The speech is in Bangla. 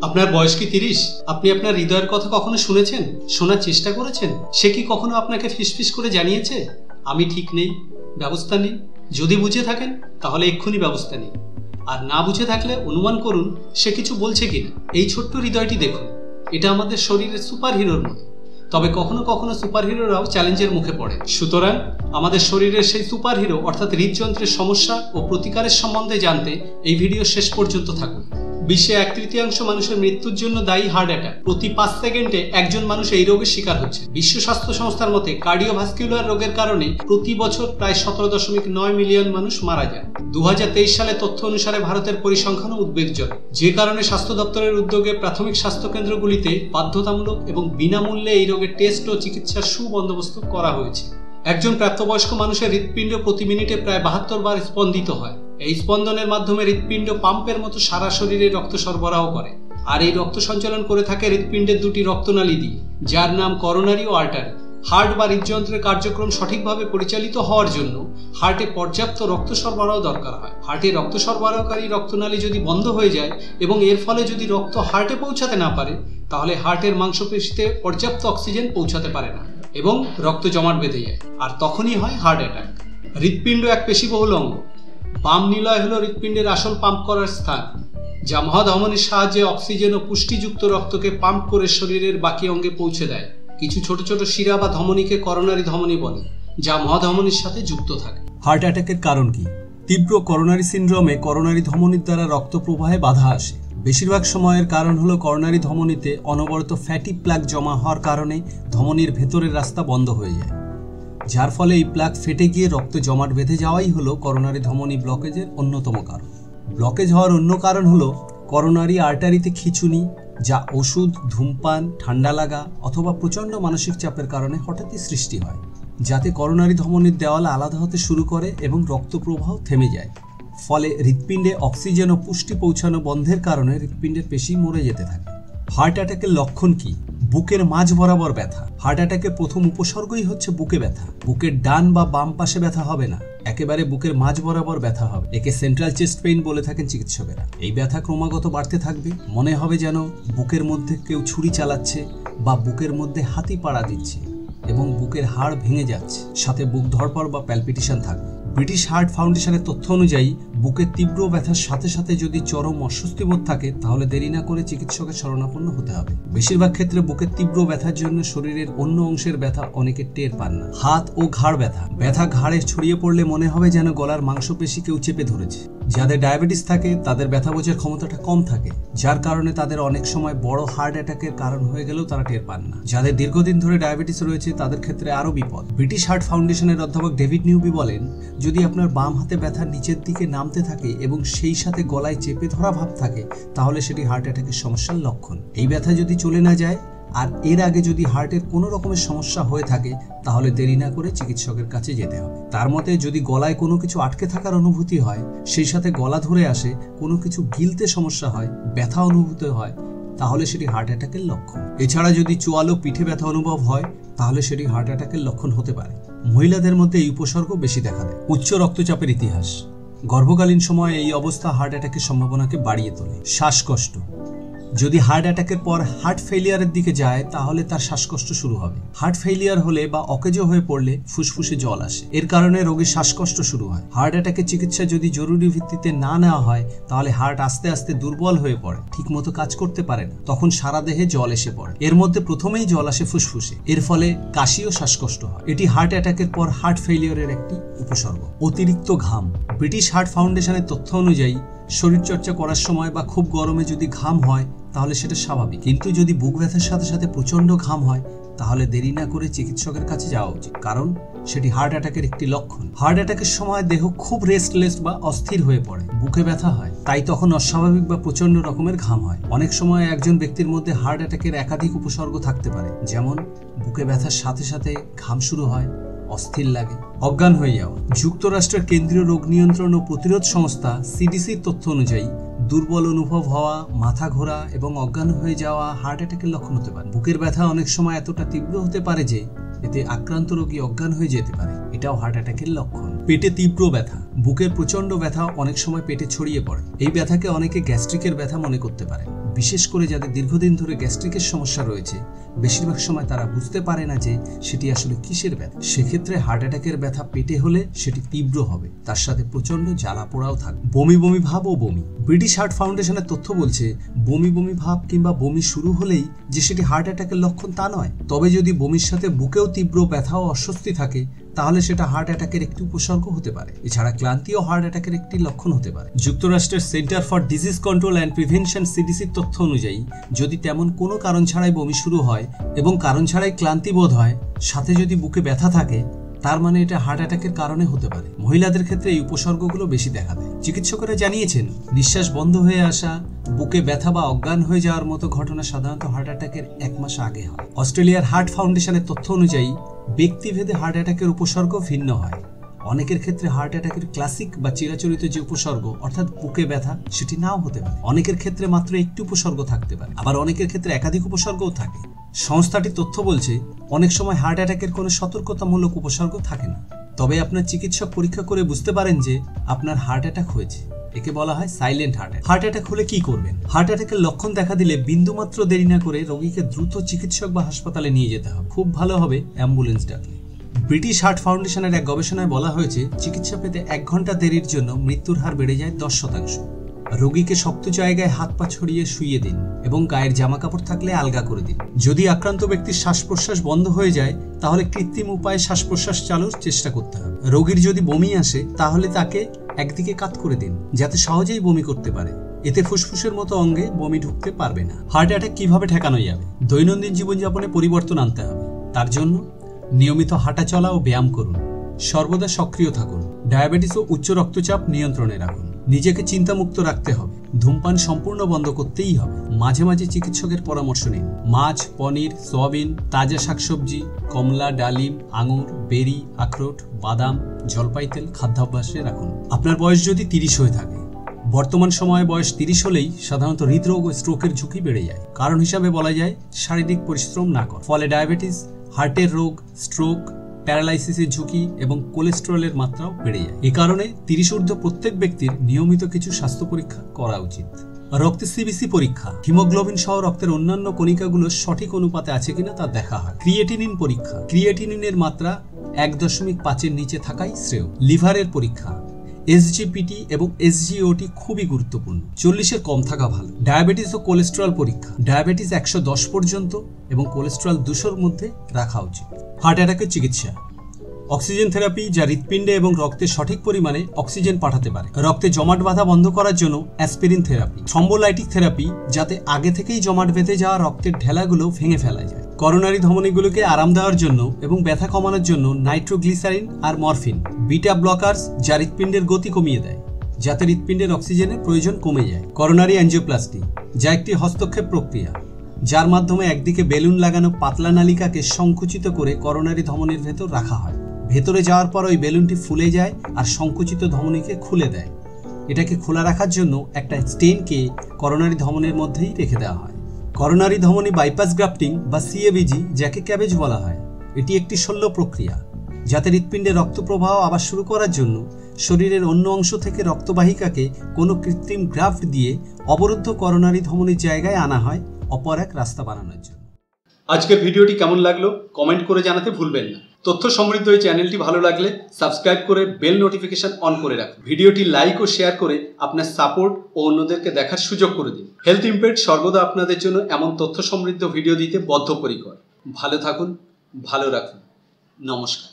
আপনার বয়স কি 30? আপনি আপনার হৃদয়ের কথা কখনো শুনেছেন? শোনার চেষ্টা করেছেন? সে কি কখনো আপনাকে ফিসফিস করে জানিয়েছে আমি ঠিক নেই, ব্যবস্থা নেই? যদি বুঝে থাকেন তাহলে এক্ষুনি ব্যবস্থা নিন, আর না বুঝে থাকলে অনুমান করুন সে কিছু বলছে কিনা। এই ছোট্ট হৃদয়টি দেখুন, এটা আমাদের শরীরের সুপার হিরোর মতো। তবে কখনো কখনো সুপার হিরোরাও চ্যালেঞ্জের মুখে পড়ে। সুতরাং আমাদের শরীরের সেই সুপার হিরো অর্থাৎ হৃদযন্ত্রের সমস্যা ও প্রতিকারের সম্বন্ধে জানতে এই ভিডিও শেষ পর্যন্ত থাকুন। বিশ্বে 1/3 মানুষের মৃত্যুর জন্য দায়ী হার্ট অ্যাটাক। প্রতি 5 সেকেন্ডে একজন মানুষ এই রোগের শিকার হচ্ছে। বিশ্ব স্বাস্থ্য সংস্থার মতে কার্ডিওভাস্কুলার রোগের কারণে প্রতি বছর প্রায় 17.9 মিলিয়ন মানুষ মারা যায়। 2023 সালের তথ্য অনুসারে ভারতের পরিসংখ্যানও উদ্বেগজনক, যে কারণে স্বাস্থ্য দপ্তরের উদ্যোগে প্রাথমিক স্বাস্থ্য কেন্দ্রগুলিতে বাধ্যতামূলক এবং বিনামূল্যে এই রোগের টেস্ট ও চিকিৎসার সুবন্দোবস্ত করা হয়েছে। একজন প্রাপ্তবয়স্ক মানুষের হৃৎপিণ্ড প্রতি মিনিটে প্রায় 72 বার স্পন্দিত হয়। এই স্পন্দনের মাধ্যমে হৃৎপিণ্ড পাম্পের মতো সারা শরীরে রক্ত সরবরাহ করে, আর এই রক্ত সঞ্চালন করে থাকে হৃৎপিণ্ডের দুটি রক্তনালী দিয়ে, যার নাম করোনারি ও আর্টারি। হার্ট বা হৃদযন্ত্রের কার্যক্রম সঠিকভাবে পরিচালিত হওয়ার জন্য হার্টে পর্যাপ্ত রক্ত সরবরাহ দরকার হয়। হার্টে রক্ত সরবরাহকারী রক্তনালী যদি বন্ধ হয়ে যায় এবং এর ফলে যদি রক্ত হার্টে পৌঁছাতে না পারে, তাহলে হার্টের মাংসপেশিতে পর্যাপ্ত অক্সিজেন পৌঁছাতে পারে না এবং রক্ত জমাট বেঁধে যায়, আর তখনই হয় হার্ট অ্যাটাক। হৃৎপিণ্ড এক পেশিবহুল অঙ্গ। বাম নিলয় হলো হৃৎপিণ্ডের আসল পাম্প করার স্থান, যা মহাধমনীর সাহায্যে অক্সিজেন ও পুষ্টিযুক্ত রক্তকে পাম্প করে শরীরের বাকি অঙ্গে পৌঁছে দেয়। কিছু ছোট ছোট শিরা বা ধমনীকে করোনারি ধমনী বলে, যা মহাধমনীর সাথে যুক্ত থাকে। হার্ট অ্যাটাকের কারণ কি? তীব্র করোনারি সিনড্রোমে করোনারি ধমনীর দ্বারা রক্ত প্রবাহে বাধা আসে। বেশিরভাগ সময়ের কারণ হলো করোনারি ধমনীতে অনবরত ফ্যাটি প্লাক জমা হওয়ার কারণে ধমনীর ভেতরের রাস্তা বন্ধ হয়ে যায়, যার ফলে এই প্লাক ফেটে গিয়ে রক্ত জমাট বেঁধে যাওয়াই হলো করোনারি ধমনী ব্লকেজের অন্যতম কারণ। ব্লকেজ হওয়ার অন্য কারণ হলো করোনারি আর্টারিতে খিঁচুনি, যা ওষুধ, ধূমপান, ঠান্ডা লাগা অথবা প্রচণ্ড মানসিক চাপের কারণে হঠাৎই সৃষ্টি হয়, যাতে করোনারি ধমনীর দেওয়াল আলাদা হতে শুরু করে এবং রক্ত প্রবাহ থেমে যায়। ফলে হৃৎপিণ্ডে অক্সিজেন ও পুষ্টি পৌঁছানো বন্ধের কারণে হৃৎপিণ্ডের পেশি মরে যেতে থাকে। হার্ট অ্যাটাকের লক্ষণ কি? বুকের মাঝ বরাবর ব্যথা। হার্ট অ্যাটাকের প্রথম উপসর্গই হচ্ছে বুকে ব্যথা। বুকের ডান বা বাম পাশে ব্যথা হবে না, একেবারে বুকের মাঝ বরাবর ব্যথা হবে। একে সেন্ট্রাল চেস্ট পেইন বলে থাকেন চিকিৎসকেরা। এই ব্যথা ক্রমাগত বাড়তে থাকবে, মনে হবে যেন বুকের মধ্যে কেউ ছুরি চালাচ্ছে বা বুকের মধ্যে হাতি পাড়া দিচ্ছে, এবং বুকের হাড় ভেঙে যাচ্ছে, সাথে বুক ধড়ফড় বা প্যালপিটেশন থাকবে। ব্রিটিশ হার্ট ফাউন্ডেশনের তথ্য অনুযায়ী বুকের তীব্র ব্যথার সাথে সাথে যদি চরম অস্বস্তিবোধ থাকে, তাহলে দেরি না করে চিকিৎসকের শরণাপন্ন হতে হবে। বেশিরভাগ ক্ষেত্রে বুকের তীব্র ব্যথার জন্য শরীরের অন্য অংশের ব্যথা অনেকে টের পান না। হাত ও ঘাড় ব্যথা। ব্যথা ঘাড়ে ছড়িয়ে পড়লে মনে হবে যেন গলার মাংসপেশি কেউ চেপে ধরেছে। যাদের ডায়াবেটিস থাকে তাদের ব্যথা বোঝার ক্ষমতাটা কম থাকে, যার কারণে তাদের অনেক সময় বড় হার্ট অ্যাটাকের কারণ হয়ে গেলেও তারা টের পান না। যাদের দীর্ঘদিন ধরে ডায়াবেটিস রয়েছে তাদের ক্ষেত্রে আরও বিপদ। ব্রিটিশ হার্ট ফাউন্ডেশনের অধ্যাপক ডেভিড নিউবি বলেন, যদি আপনার বাম হাতে ব্যথা নিচের দিকে নামতে থাকে এবং সেই সাথে গলায় চেপে ধরা ভাব থাকে, তাহলে সেটি হার্ট অ্যাটাকের সমস্যার লক্ষণ। এই ব্যথা যদি চলে না যায় আর এর আগে যদি হার্টের কোনো রকমের সমস্যা হয়ে থাকে, তাহলে দেরি না করে চিকিৎসকের কাছে যেতে হবে। তার মতে, যদি গলায় কোনো কিছু আটকে থাকার অনুভূতি হয়, সেই সাথে গলা ধরে আসে, কোনো কিছু গিলতে সমস্যা হয়, ব্যথা অনুভূত হয়, তাহলে সেটি হার্ট অ্যাটাকের লক্ষণ। এছাড়া যদি চোয়ালো পিঠে ব্যথা অনুভব হয়, তাহলে সেটি হার্ট অ্যাটাকের লক্ষণ হতে পারে। মহিলাদের মধ্যে এই উপসর্গ বেশি দেখা দেয়। উচ্চ রক্তচাপের ইতিহাস। গর্ভকালীন সময়ে এই অবস্থা হার্ট অ্যাটাকের সম্ভাবনাকে বাড়িয়ে তোলে। শ্বাসকষ্ট। যদি হার্ট অ্যাটাকের পর হার্ট ফেলিয়ারের দিকে যায়, তাহলে তার শ্বাসকষ্ট শুরু হবে। হার্ট ফেলিয়ার হলে বা অকেজো হয়ে পড়লে ফুসফুসে জল আসে, এর কারণে রোগীর শ্বাসকষ্ট শুরু হয়। হার্ট অ্যাটাকের চিকিৎসা যদি জরুরি ভিত্তিতে না নেওয়া হয়, তাহলে হার্ট আস্তে আস্তে দুর্বল হয়ে পড়ে, ঠিকমতো কাজ করতে পারে না, তখন সারা দেহে জল এসে পড়ে। এর মধ্যে প্রথমেই জল আসে ফুসফুসে, এর ফলে কাশি ও শ্বাসকষ্ট হয়। এটি হার্ট অ্যাটাকের পর হার্ট ফেলিয়ারের একটি উপসর্গ। অতিরিক্ত ঘাম। ব্রিটিশ হার্ট ফাউন্ডেশনের তথ্য অনুযায়ী শরীরচর্চা করার সময় বা খুব গরমে যদি ঘাম হয়, তাহলে সেটা স্বাভাবিক। কিন্তু যদি বুক ব্যথার সাথে সাথে প্রচণ্ড ঘাম হয়, তাহলে দেরি না করে চিকিৎসকের কাছে যাওয়া উচিত, কারণ সেটি হার্ট অ্যাটাকের একটি লক্ষণ। হার্ট অ্যাটাকের সময় দেহ খুব রেস্টলেস বা অস্থির হয়ে পড়ে, বুকে ব্যথা হয়, তাই তখন অস্বাভাবিক বা প্রচণ্ড রকমের ঘাম হয়। অনেক সময় একজন ব্যক্তির মধ্যে হার্ট অ্যাটাকের একাধিক উপসর্গ থাকতে পারে, যেমন বুকে ব্যথার সাথে সাথে ঘাম শুরু হয়, অস্থির লাগে, অজ্ঞান হয়ে যাওয়া। যুক্তরাষ্ট্রের কেন্দ্রীয় রোগ নিয়ন্ত্রণ ও প্রতিরোধ সংস্থা সিডিসির তথ্য অনুযায়ী দুর্বল অনুভব হওয়া, মাথা ঘোরা এবং অজ্ঞান হয়ে যাওয়া হার্ট অ্যাটাকের লক্ষণ হতে পারে। বুকের ব্যথা অনেক সময় এতটা তীব্র হতে পারে যে এতে আক্রান্ত রোগী অজ্ঞান হয়ে যেতে পারে, এটাও হার্ট অ্যাটাকের লক্ষণ। পেটে তীব্র ব্যথা। বুকের প্রচণ্ড ব্যথা অনেক সময় পেটে ছড়িয়ে পড়ে। এই ব্যথাকে অনেকে গ্যাস্ট্রিকের ব্যথা মনে করতে পারে। বিশেষ করে যাদের দীর্ঘদিন ধরে গ্যাস্ট্রিকের সমস্যা রয়েছে, বেশিরভাগ সময় তারা বুঝতে পারে না যে সেটি আসলে কিসের ব্যথা। সেক্ষেত্রে হার্ট অ্যাটাকের ব্যথা পেটে হলে সেটি তীব্র হবে, তার সাথে প্রচন্ড জ্বালা পোড়াও থাকবে। বমি বমি ভাব ও বমি। ব্রিটিশ হার্ট ফাউন্ডেশনের তথ্য বলছে বমি বমি ভাব কিংবা বমি শুরু হলেই যে সেটি হার্ট অ্যাটাকের লক্ষণ তা নয়। তবে যদি বমির সাথে বুকেও তীব্র ব্যথা ও অস্বস্তি থাকে তাহলে সেটা হার্ট অ্যাটাকের একটি উপসর্গ হতে পারে। এছাড়া ক্লান্তিও হার্ট অ্যাটাকের একটি লক্ষণ হতে পারে। যুক্তরাষ্ট্রের Centre for Disease Control and Prevention সিডিসির তথ্য অনুযায়ী যদি তেমন কোনো কারণ ছাড়াই বমি শুরু হয় এবং কারণ ছাড়াই ক্লান্তি বোধ হয়, সাথে যদি বুকে ব্যথা থাকে, তার মানে এটা হার্ট অ্যাটাকের কারণে হতে পারে। মহিলাদের ক্ষেত্রে এই উপসর্গগুলো বেশি দেখা দেয়। চিকিৎসকেরা জানিয়েছেন নিঃশ্বাস বন্ধ হয়ে আসা, বুকে ব্যথা বা অজ্ঞান হয়ে যাওয়ার মতো ঘটনা সাধারণত হার্ট অ্যাটাকের 1 মাস আগে হয়। অস্ট্রেলিয়ার হার্ট ফাউন্ডেশনের তথ্য অনুযায়ী ব্যক্তিভেদে হার্ট অ্যাটাকের উপসর্গ ভিন্ন হয়। অনেকের ক্ষেত্রে হার্ট অ্যাটাকের ক্লাসিক বা চিরাচরিত যে উপসর্গ অর্থাৎ বুকে ব্যথা সেটি নাও হতে পারে। অনেকের ক্ষেত্রে মাত্র একটি উপসর্গ থাকতে পারে, আবার অনেকের ক্ষেত্রে একাধিক উপসর্গও থাকে। সংস্থাটির তথ্য বলছে অনেক সময় হার্ট অ্যাটাকের কোনো সতর্কতামূলক উপসর্গ থাকে না, তবে আপনার চিকিৎসক পরীক্ষা করে বুঝতে পারেন যে আপনার হার্ট অ্যাটাক হয়েছে। একে বলা হয় silent heart attack. Heart attack হলে কি করবেন? হার্ট অ্যাটাকের লক্ষণ দেখা দিলে বিন্দুমাত্র দেরি না করে রোগীকে দ্রুত চিকিৎসক বা হাসপাতালে নিয়ে যেতে হবে। খুব ভালো হবে অ্যাম্বুলেন্স ডাকলে। ব্রিটিশ হার্ট ফাউন্ডেশনের এক গবেষণায় বলা হয়েছে চিকিৎসা পেতে 1 ঘন্টা দেরির জন্য মৃত্যুর হার বেড়ে যায় 10%। রোগীকে শক্ত জায়গায় হাত পা ছড়িয়ে শুইয়ে দিন এবং গায়ের জামা কাপড় থাকলে আলগা করে দিন। যদি আক্রান্ত ব্যক্তির শ্বাস প্রশ্বাস বন্ধ হয়ে যায় তাহলে কৃত্রিম উপায়ে শ্বাস প্রশ্বাস চালুর চেষ্টা করতে হবে। রোগীর যদি বমি আসে তাহলে তাকে একদিকে কাত করে দিন যাতে সহজেই বমি করতে পারে। এতে ফুসফুসের মতো অঙ্গে বমি ঢুকতে পারবে না। হার্ট অ্যাটাক কিভাবে ঠেকানো যাবে? দৈনন্দিন জীবনযাপনে পরিবর্তন আনতে হবে। তার জন্য নিয়মিত হাঁটা চলা ও ব্যায়াম করুন। সর্বদা সক্রিয় থাকুন। ডায়াবেটিস ও উচ্চ রক্তচাপ নিয়ন্ত্রণে রাখুন। নিজেকে চিন্তামুক্ত রাখতে হবে। ধূমপান সম্পূর্ণ বন্ধ করতেই হবে। মাঝে মাঝে চিকিৎসকের পরামর্শ নিন। মাছ, পনির, সয়াবিন, তাজা শাকসবজি, কমলা, ডালিম, আঙুর, বেরি, আখরোট, বাদাম, জলপাই তেল খাদ্যাভ্যাসে রাখুন। আপনার বয়স যদি 30 হয়ে থাকে, বর্তমান সময়ে বয়স 30 হলেই সাধারণত হৃদরোগ ও স্ট্রোকের ঝুঁকি বেড়ে যায়। কারণ হিসাবে বলা যায় শারীরিক পরিশ্রম না করা। ফলে ডায়াবেটিস, হার্টের রোগ, স্ট্রোক, প্যারালাইসিসের ঝুঁকি এবং কোলেস্টেরলের মাত্রাও বেড়ে যায়। এই কারণে 30 ঊর্ধ্ব প্রত্যেক ব্যক্তির নিয়মিত কিছু স্বাস্থ্য পরীক্ষা করা উচিত। রক্তে সিবিসি পরীক্ষা, হিমোগ্লোবিন সহ রক্তের অন্যান্য কণিকাগুলোর সঠিক অনুপাতে আছে কিনা তা দেখা হয়। ক্রিয়েটিনিন পরীক্ষা, ক্রিয়েটিনিনের মাত্রা 1.5-এর নিচে থাকাই শ্রেয়। লিভারের পরীক্ষা, এসজিপিটি এবং এসজিওটি খুবই গুরুত্বপূর্ণ। 40-এর কম থাকা ভালো। ডায়াবেটিস ও কোলেস্টেরল পরীক্ষা, ডায়াবেটিস 110 পর্যন্ত এবং কোলেস্টেরল 200-র মধ্যে রাখা উচিত। হার্ট অ্যাটাকের চিকিৎসা, অক্সিজেন থেরাপি যা হৃৎপিণ্ডে এবং রক্তে সঠিক পরিমাণে অক্সিজেন পাঠাতে পারে। রক্তে জমাট বাঁধা বন্ধ করার জন্য অ্যাসপিরিন থেরাপি। থ্রম্বোলাইটিক থেরাপি, যাতে আগে থেকেই জমাট বেঁধে যাওয়া রক্তের ঢেলাগুলো ভেঙে ফেলা যায়। করোনারি ধমনীগুলোকে আরাম দেওয়ার জন্য এবং ব্যথা কমানোর জন্য নাইট্রোগ্লিসারিন আর মরফিন। বিটা ব্লকার্স, যা হৃৎপিণ্ডের গতি কমিয়ে দেয় যাতে হৃৎপিণ্ডের অক্সিজেনের প্রয়োজন কমে যায়। করোনারি অ্যাঞ্জিওপ্লাস্টি, যা একটি হস্তক্ষেপ প্রক্রিয়া যার মাধ্যমে একদিকে বেলুন লাগানো পাতলা নালিকাকে সংকুচিত করে করোনারি ধমনীর ভেতর রাখা হয়। ভেতরে যাওয়ার পর ওই বেলুনটি ফুলে যায় আর সংকুচিত ধমনীকে খুলে দেয়। এটাকে খোলা রাখার জন্য একটা স্টেনকে করোনারি ধমনীর মধ্যেই রেখে দেওয়া হয়। করোনারি ধমনী বাইপাস গ্রাফটিং বা সিএবিজি, যাকে ক্যাবেজ বলা হয়, এটি একটি শল্য প্রক্রিয়া যাতে হৃৎপিণ্ডে রক্ত প্রবাহ আবার শুরু করার জন্য শরীরের অন্য অংশ থেকে রক্তবাহিকাকে কোনো কৃত্রিম গ্রাফট দিয়ে অবরুদ্ধ করোনারি ধমনীর জায়গায় আনা হয় অপর এক রাস্তা বানানোর জন্য। আজকের ভিডিওটি কেমন লাগলো কমেন্ট করে জানাতে ভুলবেন না। তথ্য সমৃদ্ধ এই চ্যানেলটি ভালো লাগলে সাবস্ক্রাইব করে বেল নোটিফিকেশন অন করে রাখুন। ভিডিওটি লাইক ও শেয়ার করে আপনার সাপোর্ট ও অন্যদেরকে দেখার সুযোগ করে দিন। হেলথ ইমপ্যাক্ট সর্বদা আপনাদের জন্য এমন তথ্য সমৃদ্ধ ভিডিও দিতে বদ্ধপরিকর। ভালো থাকুন, ভালো রাখুন। নমস্কার।